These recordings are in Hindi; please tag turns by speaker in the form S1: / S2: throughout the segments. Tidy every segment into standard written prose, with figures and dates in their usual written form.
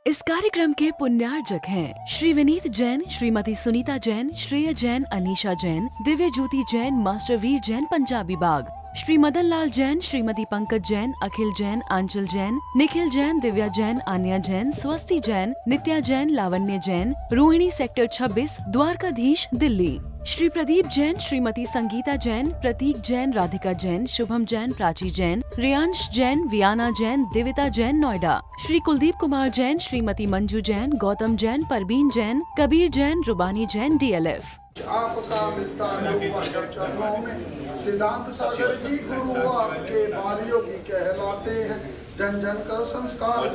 S1: इस कार्यक्रम के पुण्यार्जक हैं श्री विनीत जैन, श्रीमती सुनीता जैन, श्रेय जैन, अनीशा जैन, दिव्य ज्योति जैन, मास्टर वीर जैन, पंजाबी बाग, श्री मदन लाल जैन, श्रीमती पंकज जैन, अखिल जैन, आंचल जैन, निखिल जैन, दिव्या जैन, आन्या जैन, स्वस्ति जैन, नित्या जैन, लावण्य जैन, रोहिणी सेक्टर 26, द्वारकाधीश, दिल्ली। श्री प्रदीप जैन, श्रीमती संगीता जैन, प्रतीक जैन, राधिका जैन, शुभम जैन, प्राची जैन, रियांश जैन, वियाना जैन, दिविता जैन, नोएडा। श्री कुलदीप कुमार जैन, श्रीमती मंजू जैन, गौतम जैन, परवीन जैन, कबीर जैन, रुबानी जैन, DLF।
S2: आपका मिलता है चरणों में। सिद्धांत सागर जी गुरु आपके बाल योगी कहलाते हैं। जन जन कर संस्कार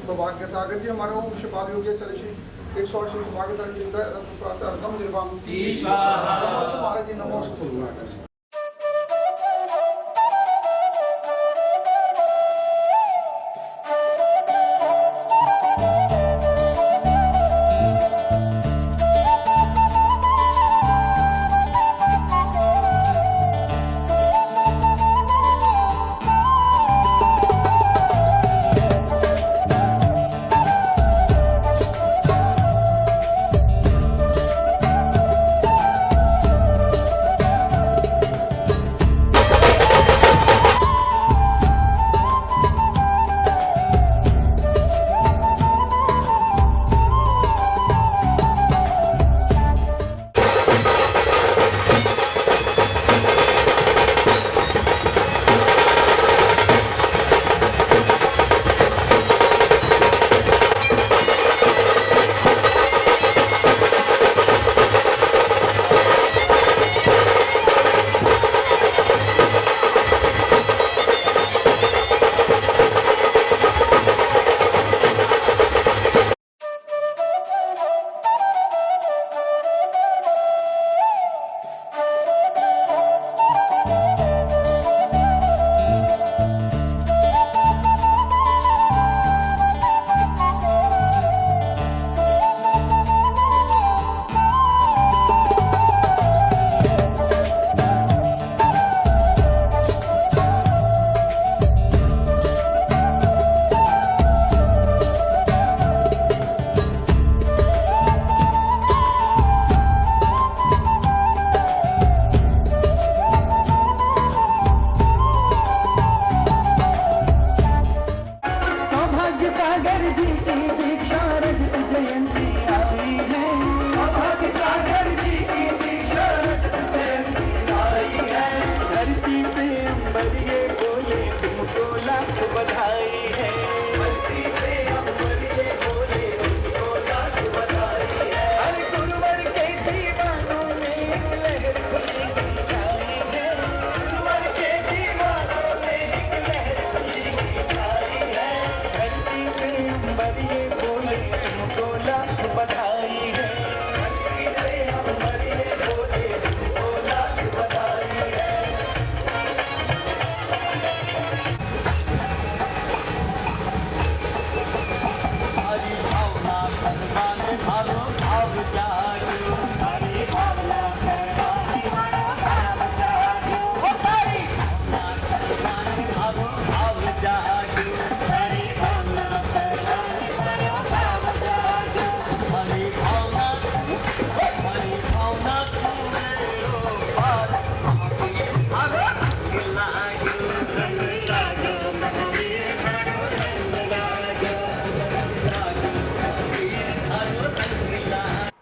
S2: सौभाग्य सागर जी हमारे वंश बाल योगी चले 180 सौभाग्य रत्न निर्वाण नमोस्तु महाराज जी नमोस्तु।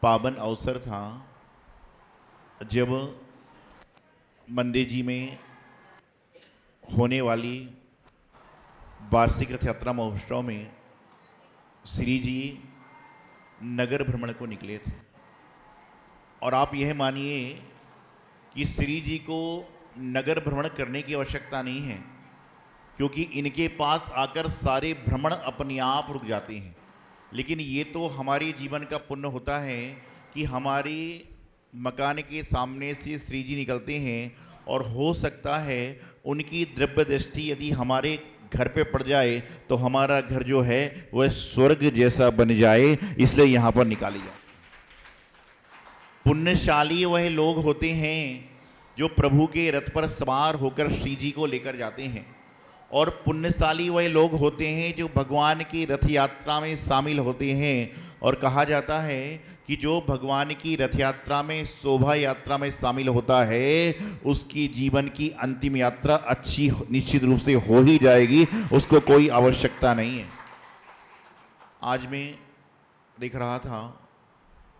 S3: पावन अवसर था जब मंदिर जी में होने वाली वार्षिक रथ यात्रा महोत्सव में श्री जी नगर भ्रमण को निकले थे। और आप यह मानिए कि श्री जी को नगर भ्रमण करने की आवश्यकता नहीं है, क्योंकि इनके पास आकर सारे भ्रमण अपने आप रुक जाते हैं। लेकिन ये तो हमारे जीवन का पुण्य होता है कि हमारे मकान के सामने से श्री जी निकलते हैं और हो सकता है उनकी द्रव्य दृष्टि यदि हमारे घर पे पड़ जाए तो हमारा घर जो है वह स्वर्ग जैसा बन जाए, इसलिए यहाँ पर निकाली जाए। पुण्यशाली वह लोग होते हैं जो प्रभु के रथ पर सवार होकर श्री जी को लेकर जाते हैं और पुण्यशाली वह लोग होते हैं जो भगवान की रथ यात्रा में शामिल होते हैं। और कहा जाता है कि जो भगवान की रथ यात्रा में, शोभा यात्रा में शामिल होता है, उसकी जीवन की अंतिम यात्रा अच्छी निश्चित रूप से हो ही जाएगी, उसको कोई आवश्यकता नहीं है। आज मैं देख रहा था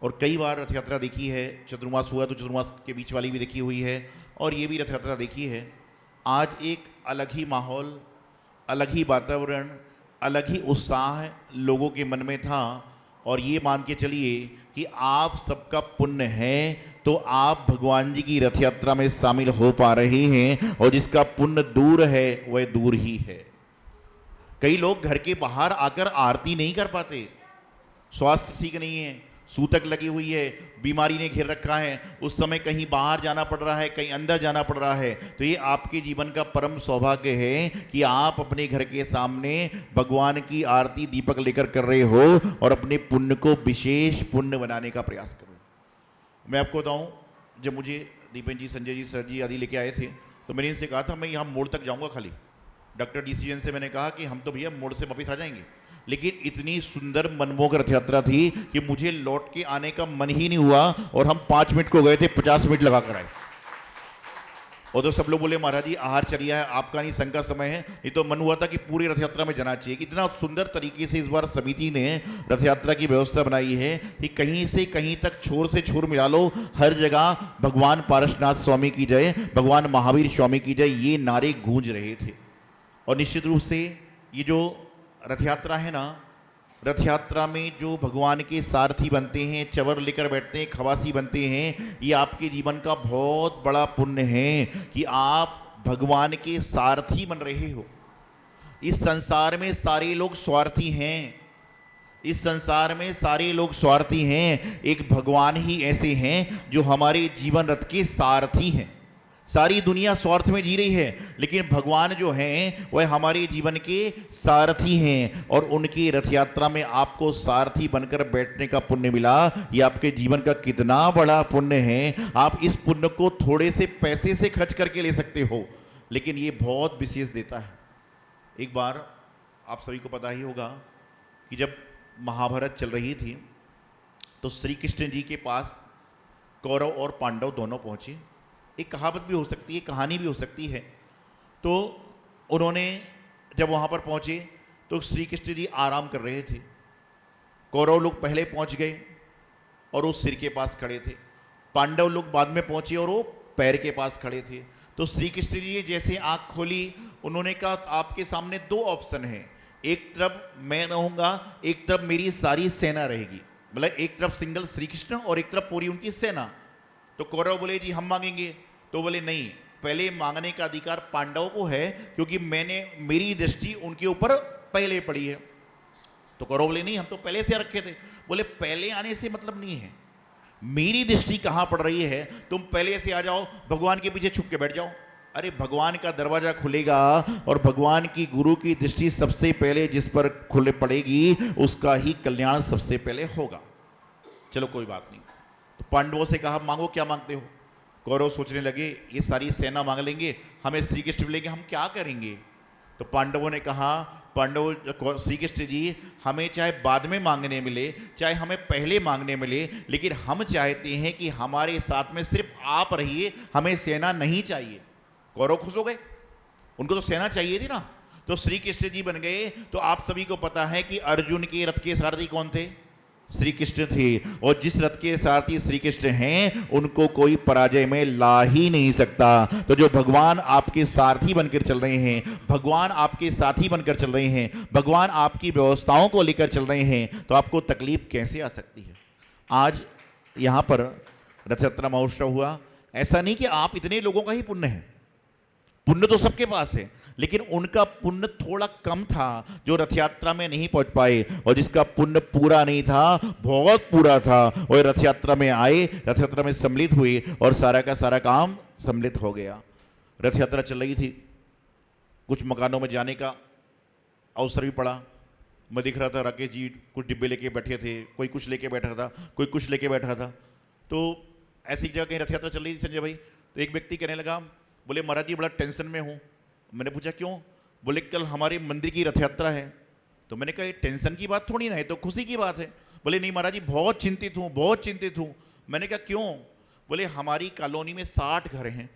S3: और कई बार रथ यात्रा देखी है, चतुर्मास हुआ तो चतुर्मास के बीच वाली भी देखी हुई है और ये भी रथ यात्रा देखी है। आज एक अलग ही माहौल, अलग ही वातावरण, अलग ही उत्साह लोगों के मन में था। और ये मान के चलिए कि आप सबका पुण्य है तो आप भगवान जी की रथ यात्रा में शामिल हो पा रहे हैं, और जिसका पुण्य दूर है वह दूर ही है। कई लोग घर के बाहर आकर आरती नहीं कर पाते, स्वास्थ्य ठीक नहीं है, सूतक लगी हुई है, बीमारी ने घेर रखा है, उस समय कहीं बाहर जाना पड़ रहा है, कहीं अंदर जाना पड़ रहा है। तो ये आपके जीवन का परम सौभाग्य है कि आप अपने घर के सामने भगवान की आरती दीपक लेकर कर रहे हो और अपने पुण्य को विशेष पुण्य बनाने का प्रयास करो। मैं आपको बताऊं, जब मुझे दीपेन जी, संजय जी, सर जी आदि लेके आए थे तो मैंने इनसे कहा था मैं यहाँ मोड़ तक जाऊँगा खाली। डॉक्टर डिसीजन से मैंने कहा कि हम तो भैया मोड़ से वापस आ जाएंगे, लेकिन इतनी सुंदर मनमोहक रथ यात्रा थी कि मुझे लौट के आने का मन ही नहीं हुआ, और हम 5 मिनट को गए थे, 50 मिनट लगा कर आए। और तो सब लोग बोले महाराज जी आहार चलिया है, आपका नहीं संग का समय है, नहीं तो मन हुआ था कि पूरी रथ यात्रा में जाना चाहिए। इतना सुंदर तरीके से इस बार समिति ने रथ यात्रा की व्यवस्था बनाई है कि कहीं से कहीं तक छोर से छोर मिला लो, हर जगह भगवान पारसनाथ स्वामी की जय, भगवान महावीर स्वामी की जय, ये नारे गूंज रहे थे। और निश्चित रूप से ये जो रथ यात्रा है ना, रथ यात्रा में जो भगवान के सारथी बनते हैं, चवर लेकर बैठते हैं, खवासी बनते हैं, ये आपके जीवन का बहुत बड़ा पुण्य है कि आप भगवान के सारथी बन रहे हो। इस संसार में सारे लोग स्वार्थी हैं, इस संसार में सारे लोग स्वार्थी हैं, एक भगवान ही ऐसे हैं जो हमारे जीवन रथ के सारथी हैं। सारी दुनिया स्वार्थ में जी रही है, लेकिन भगवान जो हैं वह हमारे जीवन के सारथी हैं, और उनकी रथ यात्रा में आपको सारथी बनकर बैठने का पुण्य मिला। ये आपके जीवन का कितना बड़ा पुण्य है। आप इस पुण्य को थोड़े से पैसे से खर्च करके ले सकते हो, लेकिन ये बहुत विशेष देता है। एक बार आप सभी को पता ही होगा कि जब महाभारत चल रही थी तो श्री कृष्ण जी के पास कौरव और पांडव दोनों पहुंचे। एक कहावत भी हो सकती है, कहानी भी हो सकती है। तो उन्होंने जब वहाँ पर पहुँचे तो श्री कृष्ण जी आराम कर रहे थे, कौरव लोग पहले पहुँच गए और वो सिर के पास खड़े थे, पांडव लोग बाद में पहुँचे और वो पैर के पास खड़े थे। तो श्री कृष्ण जी जैसे आँख खोली, उन्होंने कहा आपके सामने 2 ऑप्शन हैं, एक तरफ मैं रहूँगा, एक तरफ मेरी सारी सेना रहेगी। मतलब एक तरफ सिंगल श्री कृष्ण और एक तरफ पूरी उनकी सेना। तो कौरव बोले जी हम मांगेंगे, तो बोले नहीं, पहले मांगने का अधिकार पांडवों को है क्योंकि मेरी दृष्टि उनके ऊपर पहले पड़ी है। तो कौरव बोले नहीं, हम तो पहले से रखे थे। बोले पहले आने से मतलब नहीं है, मेरी दृष्टि कहाँ पड़ रही है, तुम पहले से आ जाओ, भगवान के पीछे छुप के बैठ जाओ। अरे भगवान का दरवाजा खुलेगा और भगवान की गुरु की दृष्टि सबसे पहले जिस पर खुले पड़ेगी उसका ही कल्याण सबसे पहले होगा। चलो कोई बात नहीं। तो पांडवों से कहा मांगो, क्या मांगते हो। कौरव सोचने लगे ये सारी सेना मांग लेंगे, हमें श्री कृष्ण मिलेंगे, हम क्या करेंगे। तो पांडवों ने कहा, श्री कृष्ण जी हमें चाहे बाद में मांगने मिले, चाहे हमें पहले मांगने मिले, लेकिन हम चाहते हैं कि हमारे साथ में सिर्फ आप रहिए, हमें सेना नहीं चाहिए। कौरव खुश हो गए, उनको तो सेना चाहिए थी ना। तो श्री कृष्ण जी बन गए। तो आप सभी को पता है कि अर्जुन के रथ के सारथी कौन थे, श्री कृष्ण थे। और जिस रथ के सारथी श्री कृष्ण हैं उनको कोई पराजय में ला ही नहीं सकता। तो जो भगवान आपके सारथी बनकर चल रहे हैं, भगवान आपके साथी बनकर चल रहे हैं, भगवान आपकी व्यवस्थाओं को लेकर चल रहे हैं, तो आपको तकलीफ कैसे आ सकती है। आज यहाँ पर रथ यात्रा महोत्सव हुआ, ऐसा नहीं कि आप इतने लोगों का ही पुण्य है, पुण्य तो सबके पास है, लेकिन उनका पुण्य थोड़ा कम था जो रथ यात्रा में नहीं पहुंच पाए, और जिसका पुण्य पूरा नहीं था, बहुत पूरा था, और रथ यात्रा में आए, रथ यात्रा में सम्मिलित हुए और सारा का सारा काम सम्मिलित हो गया। रथ यात्रा चल रही थी, कुछ मकानों में जाने का अवसर भी पड़ा। मैं दिख रहा था राकेश जी कुछ डिब्बे लेके बैठे थे, कोई कुछ लेके बैठा था, कोई कुछ लेके बैठा था। तो ऐसी जगह कहीं रथ यात्रा चल रही थी संजय भाई, तो एक व्यक्ति कहने लगा, बोले महाराज जी बड़ा टेंशन में हूँ। मैंने पूछा क्यों। बोले कल हमारे मंदिर की रथ यात्रा है। तो मैंने कहा ये टेंशन की बात थोड़ी ना है, तो खुशी की बात है। बोले नहीं महाराज जी बहुत चिंतित हूँ, बहुत चिंतित हूँ। मैंने कहा क्यों? बोले हमारी कॉलोनी में 60 घर हैं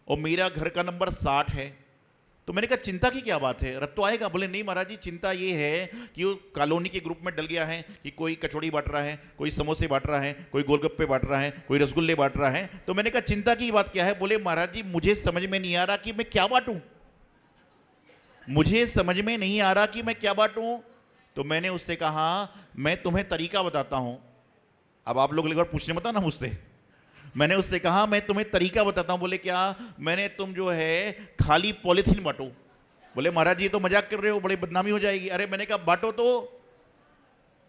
S3: और मेरा घर का नंबर 60 है। तो मैंने कहा चिंता की क्या बात है, रथ तो आएगा। बोले नहीं महाराज जी चिंता ये है कि वो कॉलोनी के ग्रुप में डल गया है कि कोई कचौड़ी बांट रहा है, कोई समोसे बांट रहा है, कोई गोलगप्पे बांट रहा है, कोई रसगुल्ले बांट रहा है। तो मैंने कहा चिंता की बात क्या है? बोले महाराज जी मुझे समझ में नहीं आ रहा कि मैं क्या बांटूं, मुझे समझ में नहीं आ रहा कि मैं क्या बांटूं। तो मैंने उससे कहा मैं तुम्हें तरीका बताता हूं। अब आप लोग एक बार पूछने मत ना मुझसे। मैंने उससे कहा मैं तुम्हें तरीका बताता हूं। बोले क्या? मैंने तुम जो है खाली पॉलिथीन बांटो। बोले महाराज जी तो मजाक कर रहे हो, बड़ी बदनामी हो जाएगी। अरे मैंने कहा बांटो। तो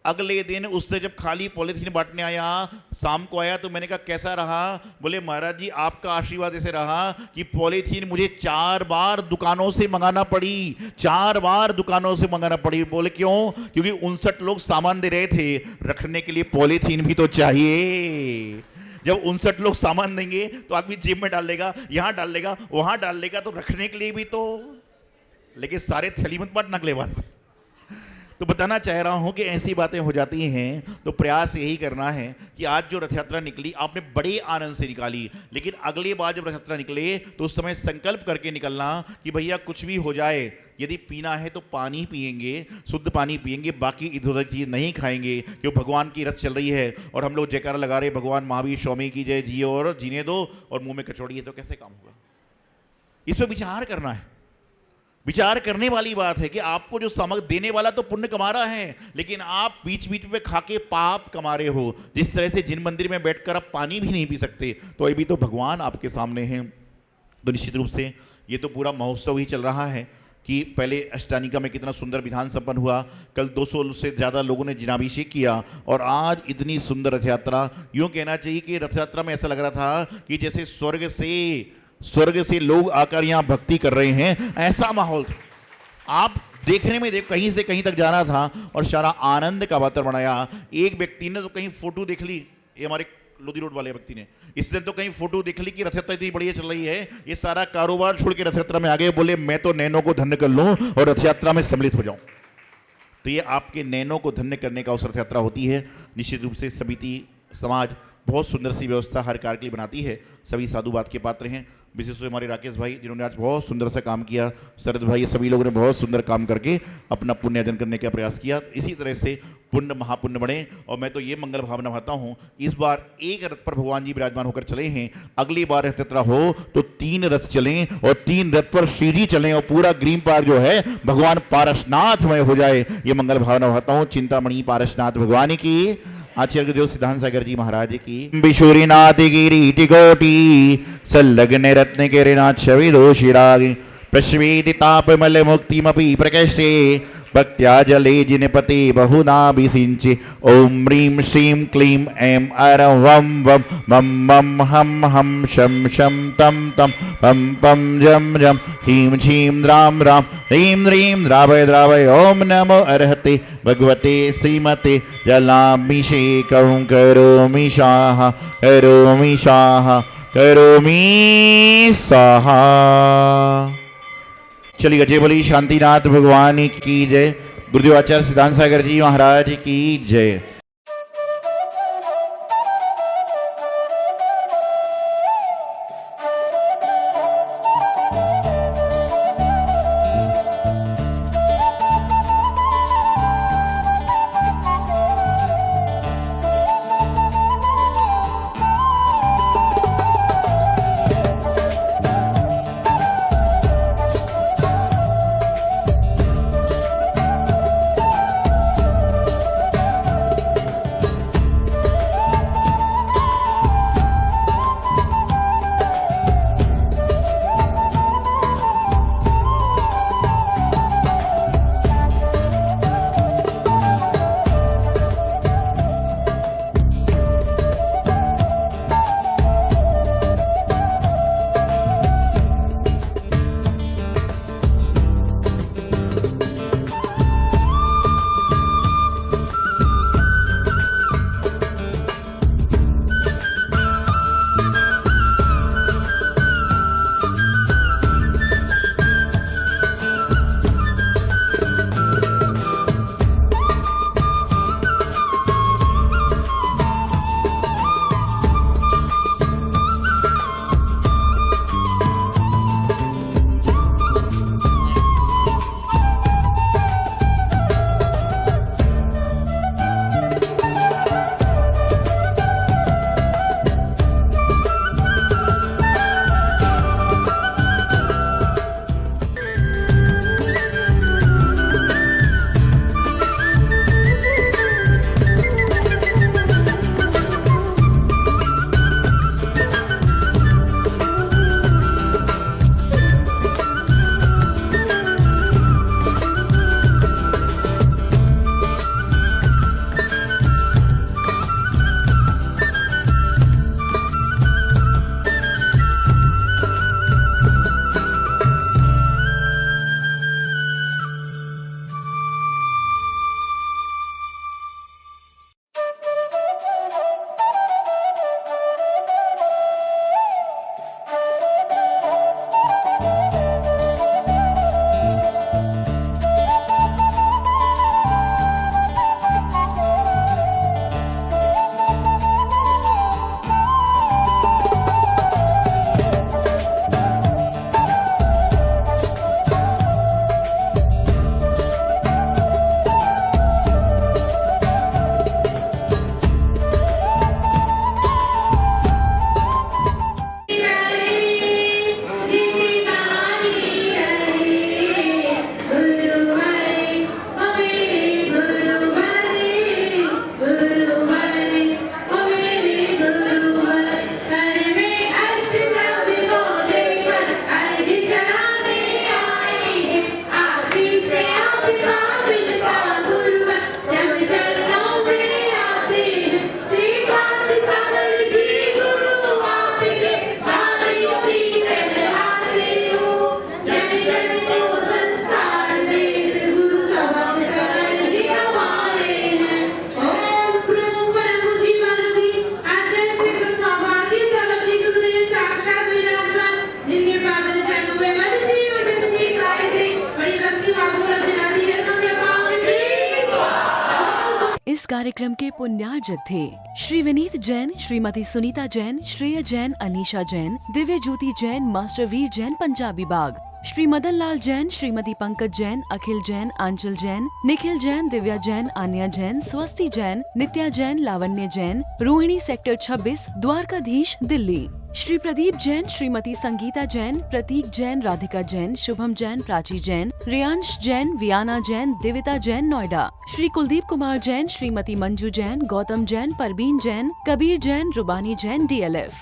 S3: अगले दिन उससे जब खाली पॉलिथीन बांटने आया, शाम को आया, तो मैंने कहा कैसा रहा? बोले महाराज जी आपका आशीर्वाद ऐसे रहा कि पॉलिथीन मुझे 4 बार दुकानों से मंगाना पड़ी, 4 बार दुकानों से मंगाना पड़ी। बोले क्यों? क्योंकि 59 लोग सामान दे रहे थे, रखने के लिए पॉलिथीन भी तो चाहिए। जब 59 लोग सामान देंगे तो आदमी जेब में डाल लेगा, यहां डाल लेगा, वहां डाल लेगा, तो रखने के लिए भी तो। लेकिन सारे थैली मत बांटना अगले बार से। तो बताना चाह रहा हूं कि ऐसी बातें हो जाती हैं, तो प्रयास यही करना है कि आज जो रथ यात्रा निकली आपने बड़े आनंद से निकाली, लेकिन अगली बार जब रथ यात्रा निकले तो उस समय संकल्प करके निकलना कि भैया कुछ भी हो जाए, यदि पीना है तो पानी पिएंगे, शुद्ध पानी पिएंगे, बाकी इधर उधर चीज नहीं खाएंगे। क्यों? भगवान की रथ चल रही है और हम लोग जयकारा लगा रहे भगवान महावीर स्वामी की जय, जिए और जीने दो, और मुंह में कचौड़ी है, तो कैसे काम होगा? इस पर विचार करना है। विचार करने वाली बात है कि आपको जो सामग्री देने वाला तो पुण्य कमा रहा है, लेकिन आप बीच बीच में खा के पाप कमा रहे हो। जिस तरह से जिन मंदिर में बैठकर आप पानी भी नहीं पी सकते, तो अभी तो भगवान आपके सामने हैं। तो निश्चित रूप से ये तो पूरा महोत्सव ही चल रहा है कि पहले अष्टानिका में कितना सुंदर विधान संपन्न हुआ, कल 200 से ज़्यादा लोगों ने जिनाभिषेक किया, और आज इतनी सुंदर रथ यात्रा। यूँ कहना चाहिए कि रथ यात्रा में ऐसा लग रहा था कि जैसे स्वर्ग से लोग आकर यहाँ भक्ति कर रहे हैं, ऐसा माहौल था। आप देखने में कहीं से कहीं तक जाना था और सारा आनंद का वातावरण बनाया। एक व्यक्ति ने तो कहीं फोटो देख ली, ये हमारे लोधी रोड वाले व्यक्ति ने, इसने तो कहीं फोटो देख ली कि रथ यात्रा इतनी बढ़िया चल रही है, ये सारा कारोबार छोड़ के रथ यात्रा में आ गए। बोले मैं तो नैनों को धन्य कर लूं और रथ यात्रा में सम्मिलित हो जाऊं। तो ये आपके नैनों को धन्य करने का अवसर रथ यात्रा होती है। निश्चित रूप से समिति समाज बहुत सुंदर सी व्यवस्था हर कार्य के लिए बनाती है। सभी साधुवाद के पात्र हैं। विशेष रूप से हमारे राकेश भाई जिन्होंने आज बहुत सुंदर सा काम किया, शरद भाई, ये सभी लोगों ने बहुत सुंदर काम करके अपना पुण्य अर्जन करने का प्रयास किया। इसी तरह से पुण्य महापुण्य बढ़े। और मैं तो ये मंगल भावना भाता हूँ, इस बार एक रथ पर भगवान जी विराजमान होकर चले हैं, अगली बार रथ यात्रा हो तो 3 रथ चलें और 3 रथ पर सीढ़ी चलें और पूरा ग्रीन पार्क जो है भगवान पारसनाथमय हो जाए। ये मंगल भावना भाता हूँ। चिंतामणि पारसनाथ भगवान की, आचार्य देव सिद्धांत सागर जी महाराज की। बिशूरीनाथ गिरीति कोटि संलग्न रत्न के ऋणाथ छवि दोषिराग प्रश्वेदि तापमल मुक्तिमपि प्रकृष्टे भक्त्या जले जिनपते बहुना विसिंचे। ओम ह्रीं श्रीं क्लीं ऐं अरं वं वं मं मं हं हं शं शं तं तं पं पं जं जं ह्रीं श्रीं द्रां रां ह्रीं ह्रीं द्रावय द्रावय। ओम नमो अर्हते भगवते श्रीमते जलाभिषेकं करोमि स्वाहा करोमि स्वाहा करोमि स्वाहा। चलिए जय बोली शांतिनाथ भगवान की जय। गुरुदेव आचार्य सिद्धांत सागर जी महाराज की जय।
S1: इस कार्यक्रम के पुण्यार्जक थे श्री विनीत जैन, श्रीमती सुनीता जैन, श्रेया जैन, अनीशा जैन, दिव्य ज्योति जैन, मास्टर वीर जैन, पंजाबी बाग, श्री मदन लाल जैन, श्रीमती पंकज जैन, अखिल जैन, आंचल जैन, निखिल जैन, दिव्या जैन, आन्या जैन, स्वस्ति जैन, नित्या जैन, लावण्य जैन, रोहिणी सेक्टर 26, द्वारकाधीश, दिल्ली। श्री प्रदीप जैन, श्रीमती संगीता जैन, प्रतीक जैन, राधिका जैन, शुभम जैन, प्राची जैन, रेयांश जैन, वियाना जैन, दिविता जैन, नोएडा। श्री कुलदीप कुमार जैन, श्रीमती मंजू जैन, गौतम जैन, परवीन जैन, कबीर जैन, रुबानी जैन, DLF।